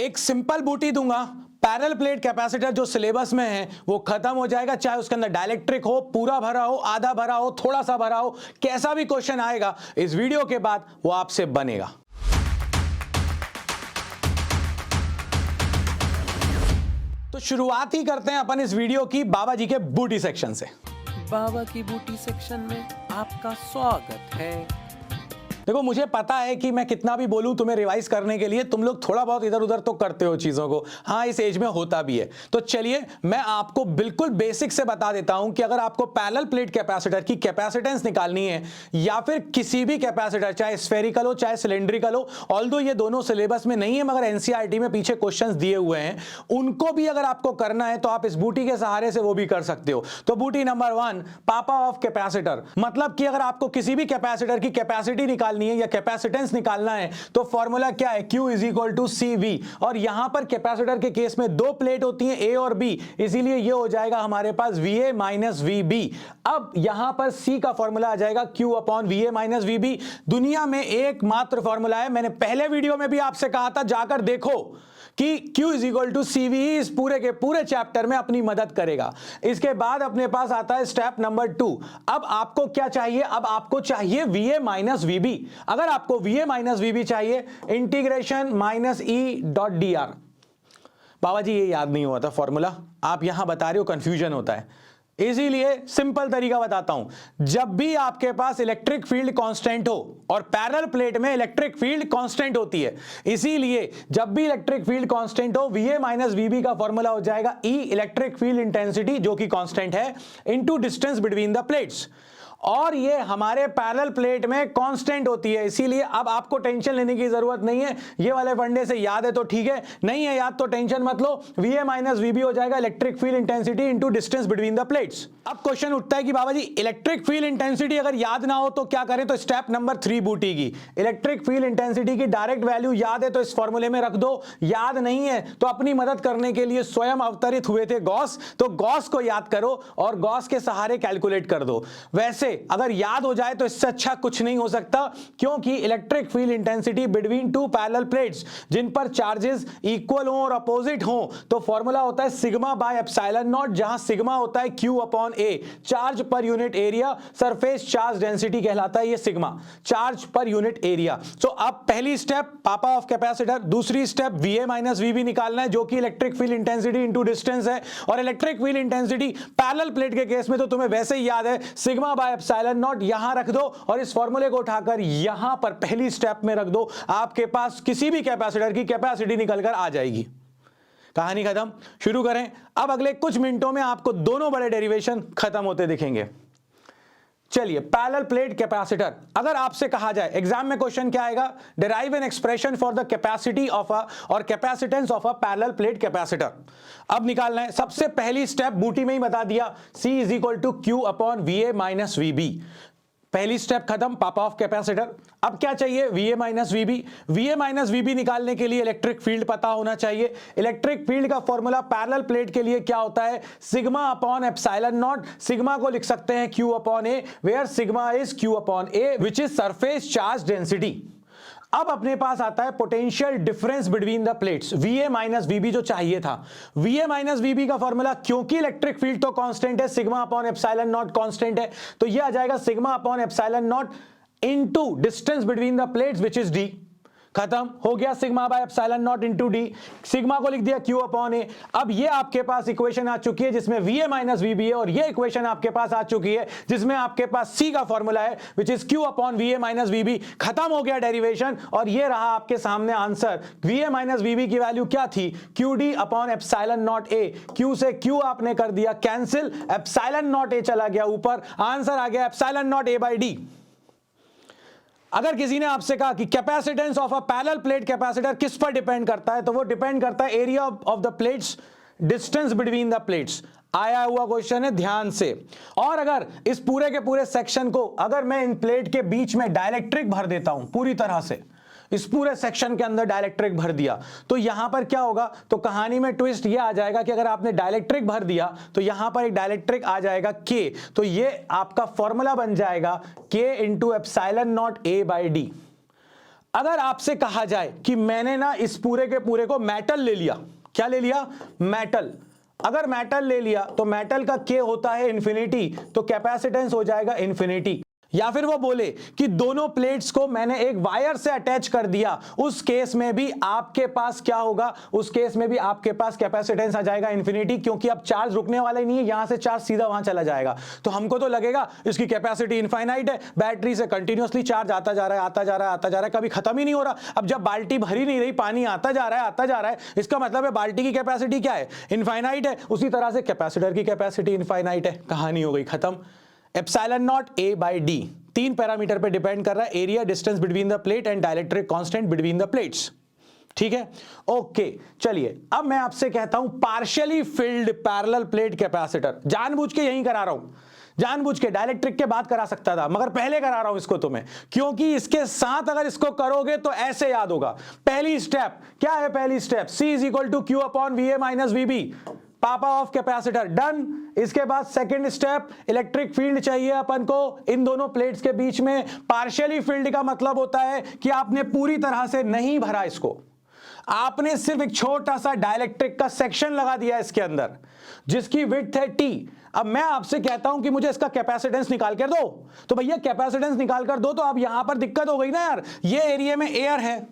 एक सिंपल बूटी दूंगा, पैरेलल प्लेट कैपेसिटर जो सिलेबस में है वो खत्म हो जाएगा, चाहे उसके अंदर डाइलेक्ट्रिक हो, पूरा भरा हो, आधा भरा हो, थोड़ा सा भरा हो, कैसा भी क्वेश्चन आएगा इस वीडियो के बाद वो आपसे बनेगा। तो शुरुआत ही करते हैं अपन इस वीडियो की बाबा जी के बूटी सेक्शन से। बाबा की बूटी सेक्शन में आपका स्वागत है। देखो, मुझे पता है कि मैं कितना भी बोलूं तुम्हें रिवाइज करने के लिए, तुम लोग थोड़ा बहुत इधर उधर तो करते हो चीजों को, हाँ इस एज में होता भी है। तो चलिए मैं आपको बिल्कुल बेसिक से बता देता हूं कि अगर आपको पैरेलल प्लेट कैपेसिटर की कैपेसिटेंस निकालनी है या फिर किसी भी कैपेसिटर, चाहे स्फेरिकल हो चाहे सिलेंड्रिकल हो, ऑल्दो ये दोनों सिलेबस में नहीं है मगर एनसीईआरटी में पीछे क्वेश्चंस दिए हुए हैं, उनको भी अगर आपको करना है तो आप इस बूटी के सहारे से वो भी कर सकते हो। तो बूटी नंबर 1, पापा ऑफ कैपेसिटर, मतलब कि अगर आपको किसी भी कैपेसिटर की कैपेसिटी निकालनी है या कैपेसिटेंस निकालना है तो फॉर्मूला क्या है, Q is equal to CV। और यहां पर कैपेसिटर के केस में दो प्लेट होती हैं A और B, इसीलिए ये हो जाएगा हमारे पास VA माइनस VB। अब यहां पर C का फॉर्मूला आ जाएगा Q upon VA minus VB। दुनिया में एकमात्र फॉर्मूला है, मैंने पहले वीडियो में भी आपसे कहा था जाकर देखो कि Q is equal to CV इस पूरे के पूरे चैप्टर में अपनी मदद करेगा। इसके बाद अपने पास आता है स्टेप नंबर 2। अब आपको क्या चाहिए, अब आपको चाहिए VA माइनस VB। अगर आपको VA माइनस VB चाहिए, इंटीग्रेशन माइनस E.dr। बाबा जी ये याद नहीं हुआ था फॉर्मूला, आप यहां बता रहे हो कंफ्यूजन होता है, इसीलिए सिंपल तरीका बताता हूं। जब भी आपके पास इलेक्ट्रिक फील्ड कांस्टेंट हो, और पैरेलल प्लेट में इलेक्ट्रिक फील्ड कांस्टेंट होती है, इसीलिए जब भी इलेक्ट्रिक फील्ड कांस्टेंट हो VA माइनस VB का फॉर्मूला हो जाएगा E इलेक्ट्रिक फील्ड इंटेंसिटी जो कि कांस्टेंट है into distance between the plates, और ये हमारे पैरेलल प्लेट में कांस्टेंट होती है, इसीलिए अब आपको टेंशन लेने की जरूरत नहीं है। ये वाले फंडे से याद है तो ठीक है, नहीं है याद तो टेंशन मत लो। VA माइनस VB हो जाएगा electric field intensity into distance between the plates. अब क्वेश्चन उठता है कि बाबा जी इलेक्ट्रिक फील्ड इंटेंसिटी अगर याद ना हो तो क्या करें, तो स्टेप नंबर 3 बूटी की इलेक्ट्रिक फील्ड इंटेंसिटी की डायरेक्ट वैल्यू याद है तो इस फॉर्मूले में रख दो, याद नहीं है तो अपनी मदद करने के लिए स्वयं अवतरित हुए थे गॉस, तो गॉस को याद करो और गॉस के सहारे कैलकुलेट कर दो। वैसे अगर याद हो जाए तो इससे अच्छा कुछ नहीं हो सकता, क्योंकि electric field intensity between two parallel plates जिन पर चार्जेस इक्वल हो और अपोजिट हो, तो फॉर्मूला होता है सिग्मा बाय एप्सिलॉन नॉट, जहां सिग्मा होता है Q upon A, charge per unit area, surface charge density कहलाता है ये sigma, charge per unit area. तो अब पहली स्टेप पापा ऑफ कैपेसिटर, दूसरी स्टेप VA माइनस VB निकालना है जो कि electric field intensity into distance है, और electric field intensity parallel plate के केस में तो तुम्हें वैसे ही याद है सिग्मा बाय एप्सिलॉन नॉट, यहां रख दो और इस फॉर्मूले को उठाकर यहां पर पहली स्टेप में रख दो, आपके पास किसी भी कैपेसिटर की कैपेसिटी निकलकर आ जाएगी। कहानी खत्म। शुरू करें। अब अगले कुछ मिनटों में आपको दोनों बड़े डेरिवेशन खत्म होते दिखेंगे। चलिए, पैरेलल प्लेट कैपेसिटर, अगर आपसे कहा जाए एग्जाम में क्वेश्चन क्या आएगा, derive an expression for the capacity of a और capacitance of a parallel plate capacitor. अब निकालना है, सबसे पहली स्टेप बूटी में ही बता दिया, C is equal to Q upon VA minus VB। पहली स्टेप खत्म, पापा ऑफ कैपेसिटर। अब क्या चाहिए, VA minus VB। VA minus VB निकालने के लिए इलेक्ट्रिक फील्ड पता होना चाहिए। इलेक्ट्रिक फील्ड का फॉर्मूला पैरेलल प्लेट के लिए क्या होता है, sigma upon epsilon naught. Sigma को लिख सकते हैं Q upon A, where sigma is Q upon A which is surface charge density. अब अपने पास आता है potential difference between the plates, VA minus VB जो चाहिए था। VA माइनस VB का फॉर्मूला, क्योंकि इलेक्ट्रिक फील्ड तो कांस्टेंट है, sigma upon epsilon not constant है, तो ये आ जाएगा sigma upon epsilon not into distance between the plates which is D। खत्म हो गया, sigma by epsilon not into D। Sigma को लिख दिया Q अपॉन A। अब ये आपके पास इक्वेशन आ चुकी है जिसमें VA माइनस VB है, और ये इक्वेशन आपके पास आ चुकी है जिसमें आपके पास C का फॉर्मूला है which is Q upon VA minus VB। खत्म हो गया डेरिवेशन, और ये रहा आपके सामने आंसर। VA माइनस VB की वैल्यू क्या थी, QD upon epsilon not A। Q से Q आपने कर दिया कैंसिल, एप्सिलॉन नॉट A चला गया ऊपर, आंसर आ गया epsilon not A by D। अगर किसी ने आपसे कहा कि capacitance of a parallel plate capacitor किस पर डिपेंड करता है, तो वो डिपेंड करता है area of the plates, distance between the plates. आया हुआ क्वेश्चन है, ध्यान से। और अगर इस पूरे के पूरे सेक्शन को अगर मैं इन प्लेट के बीच में डाइलेक्ट्रिक भर देता हूं पूरी तरह से, इस पूरे सेक्शन के अंदर डाइलेक्ट्रिक भर दिया, तो यहां पर क्या होगा, तो कहानी में ट्विस्ट ये आ जाएगा कि अगर आपने डाइलेक्ट्रिक भर दिया तो यहां पर एक डाइलेक्ट्रिक आ जाएगा K, तो ये आपका फॉर्मूला बन जाएगा K into epsilon not A by D। अगर आपसे कहा जाए कि मैंने ना इस पूरे के पूरे को मेटल ले लिया, क्या ले लिया? मेटल। अगर मेटल ले लिया तो मेटल का के होता है इन्फिनिटी, तो कैपेसिटेंस हो जाएगा इन्फिनिटी। या फिर वो बोले कि दोनों प्लेट्स को मैंने एक वायर से अटैच कर दिया, उस केस में भी आपके पास क्या होगा? उस केस में भी आपके पास कैपेसिटेंस आ जाएगा इन्फिनिटी, क्योंकि अब चार्ज रुकने वाला ही नहीं है, यहां से चार्ज सीधा वहां चला जाएगा। तो हमको तो लगेगा इसकी कैपेसिटी इनफाइनाइट है, बैटरी से कंटिन्यूअसली चार्ज आता जा रहा है, आता जा रहा है, आता जा रहा है, कभी खत्म ही नहीं हो रहा। अब जब बाल्टी भरी नहीं रही, पानी आता जा रहा है, आता जा रहा है, इसका मतलब है बाल्टी की कैपेसिटी क्या है? इनफाइनाइट है। उसी तरह से कैपेसिटर की कैपेसिटी इनफाइनाइट है। कहानी हो गई खत्म। Epsilon not a by D 3 parameter पे डिपेंड कर रहा है, area, distance between the plate and dielectric constant between the plates. ठीक है, ओके। चलिए अब मैं आपसे कहता हूं partially field parallel plate capacitor. जानबूझ के यहीं करा रहा हूं, जानबूझ के डाइलेक्ट्रिक के बाद करा सकता था, मगर पहले करा रहा हूं इसको तुम्हें, क्योंकि इसके साथ अगर इसको करोगे तो ऐसे याद होगा। पहली स्टेप क्या है? पहली step C is equal to Q upon V A minus V B, पापा ऑफ कैपेसिटर, डन। इसके बाद सेकंड स्टेप, इलेक्ट्रिक फील्ड चाहिए अपन को इन दोनों प्लेट्स के बीच में। पार्शियली फील्ड का मतलब होता है कि आपने पूरी तरह से नहीं भरा इसको, आपने सिर्फ एक छोटा सा डाइलेक्ट्रिक का सेक्शन लगा दिया इसके अंदर, जिसकी विड्थ है T। अब मैं आपसे कहता हूं कि मुझे इसका कैपेसिटेंस निकाल कर दो, तो भैया कैपेसिटेंस निकाल कर दो। तो अब यहां पर दिक्कत हो गई ना यार, ये एरिया में एयर है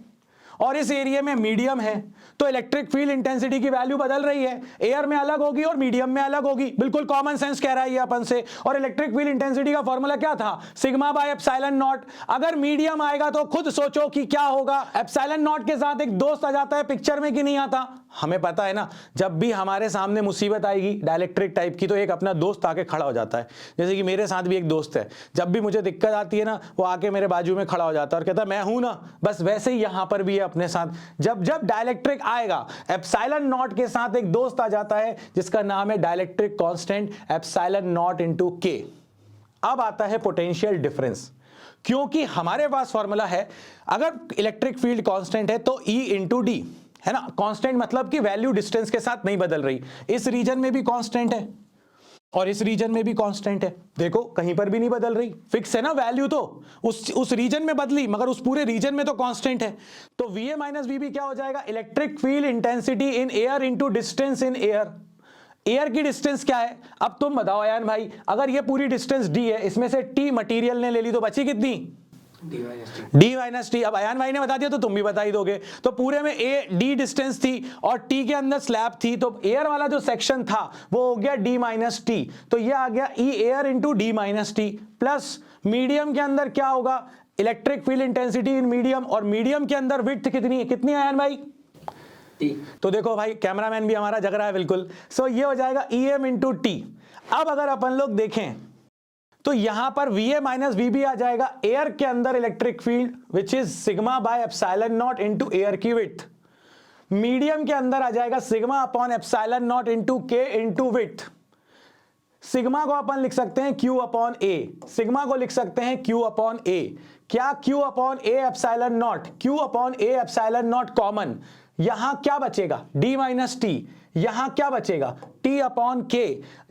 और इस एरिया में मीडियम है, तो इलेक्ट्रिक फील्ड इंटेंसिटी की वैल्यू बदल रही है, एयर में अलग होगी और मीडियम में अलग होगी। बिल्कुल कॉमन सेंस कह रहा है ये अपन से। और इलेक्ट्रिक फील्ड इंटेंसिटी का फॉर्मूला क्या था? Sigma by epsilon not. अगर मीडियम आएगा तो खुद सोचो कि क्या होगा। एप्सिलॉन नॉट के साथ एक दोस्त आ जाता है पिक्चर में कि नहीं आता? हमें पता है ना, जब भी हमारे सामने मुसीबत आएगी डाइलेक्ट्रिक टाइप की, तो एक अपना दोस्त आके खड़ा हो जाता है। जैसे कि मेरे साथ भी एक दोस्त है, जब भी मुझे दिक्कत आती है ना, वो आके मेरे बाजू में खड़ा हो जाता है और कहता है मैं हूं ना। बस वैसे ही यहां पर भी है अपने साथ, जब जब डाइलेक्ट्रिक आएगा एप्सिलॉन नॉट के साथ एक दोस्त आ जाता है जिसका नाम है dielectric constant epsilon not into के। अब आता है पोटेंशियल डिफरेंस, क्योंकि हमारे पास फॉर्मूला है, अगर इलेक्ट्रिक फील्ड कांस्टेंट है तो E इंटू डी है ना। कांस्टेंट मतलब कि वैल्यू डिस्टेंस के साथ नहीं बदल रही। इस रीजन में भी कांस्टेंट है और इस रीजन में भी कांस्टेंट है। देखो कहीं पर भी नहीं बदल रही, फिक्स है ना वैल्यू। तो उस रीजन में बदली, मगर उस पूरे रीजन में तो कांस्टेंट है। तो VA माइनस VB क्या हो जाएगा? Electric field intensity in air into distance in air. Air की डिस्टेंस क्या है? अब तुम बताओ यार भाई, अगर ये पूरी डिस्टेंस D है, इसमें से T मटेरियल ने ले ली तो बची कितनी? D minus T. अब अयान भाई ने बता दिया तो तुम भी बता ही दोगे। तो पूरे में D डिस्टेंस थी और T के अंदर स्लैब थी, तो एयर वाला जो सेक्शन था वो हो गया D माइनस टी। तो ये आ गया E air into D minus T, plus medium के अंदर क्या होगा? Electric field intensity in medium, और मीडियम के अंदर विड्थ कितनी है? कितनी अयान भाई? तो देखो भाई कैमरामैन भी हमारा जग रहा है बिल्कुल। सो ये हो जाएगा EM इंटू टी। अब अगर अपन लोग देखें तो यहां पर VA माइनस VB आ जाएगा, एयर के अंदर electric field which is sigma by epsilon not into air की विड्थ। मीडियम के अंदर आ जाएगा sigma upon epsilon not into के इनटू विड्थ। सिग्मा को अपन लिख सकते हैं Q अपॉन A, सिग्मा को लिख सकते हैं Q अपॉन A। क्या Q upon A epsilon not? Q upon A epsilon not common, यहां क्या बचेगा? D minus T. यहां क्या बचेगा? T upon K।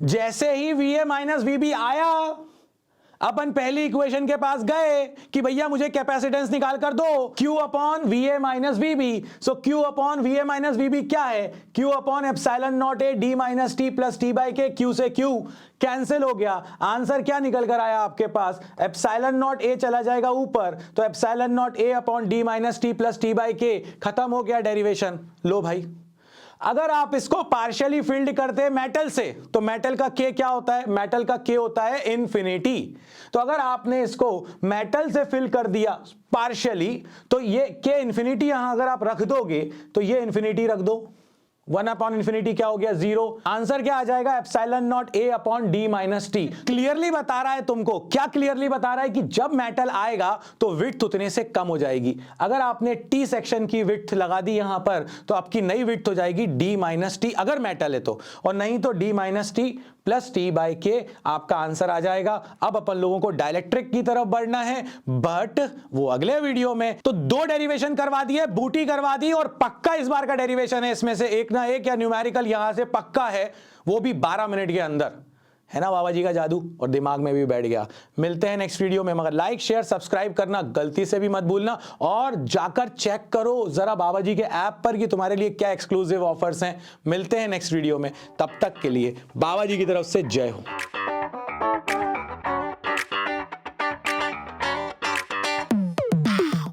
जैसे ही VA माइनस VB आया, अपन पहली इक्वेशन के पास गए कि भैया मुझे कैपेसिटेंस निकाल कर दो, Q upon VA minus VB। सो Q upon VA minus VB क्या है? Q upon epsilon not A D minus T plus T by के। Q से Q कैंसिल हो गया, आंसर क्या निकल कर आया आपके पास? एप्सिलॉन नॉट A चला जाएगा ऊपर, तो epsilon not A upon D minus T plus T by के। खत्म हो गया डेरिवेशन। लो भाई, अगर आप इसको पार्शियली फिल्ड करते हैं मेटल से, तो मेटल का K क्या होता है? मेटल का K होता है इन्फिनिटी। तो अगर आपने इसको मेटल से फिल कर दिया पार्शियली, तो ये K इन्फिनिटी यहां अगर आप रख दोगे तो ये इन्फिनिटी रख दो, 1 अपॉन इन्फिनिटी क्या हो गया? 0। आंसर क्या आ जाएगा? Epsilon not A upon D minus T. Clearly बता रहा है तुमको। क्या क्लियरली बता रहा है? कि जब मेटल आएगा तो विड्थ उतने से कम हो जाएगी। अगर आपने T सेक्शन की विड्थ लगा दी यहां पर, तो आपकी नई विड्थ हो जाएगी D माइनस टी, अगर मेटल है तो, और नहीं तो D minus T plus T by के आपका आंसर आ जाएगा। अब अपन लोगों को डाइलेक्ट्रिक की तरफ बढ़ना है, बट वो अगले वीडियो में। तो 2 डेरिवेशन करवा दिए, बूटी करवा दी, और पक्का इस बार का डेरिवेशन है इसमें से एक ना एक, या न्यूमेरिकल यहां से पक्का है, वो भी 12 मिनट के अंदर। है ना बाबा जी का जादू, और दिमाग में भी बैठ गया। मिलते हैं नेक्स्ट वीडियो में, मगर लाइक शेयर सब्सक्राइब करना गलती से भी मत भूलना, और जाकर चेक करो जरा बाबा जी के ऐप पर कि तुम्हारे लिए क्या एक्सक्लूसिव ऑफर्स हैं। मिलते हैं नेक्स्ट वीडियो में, तब तक के लिए बाबा जी की तरफ से जय हो।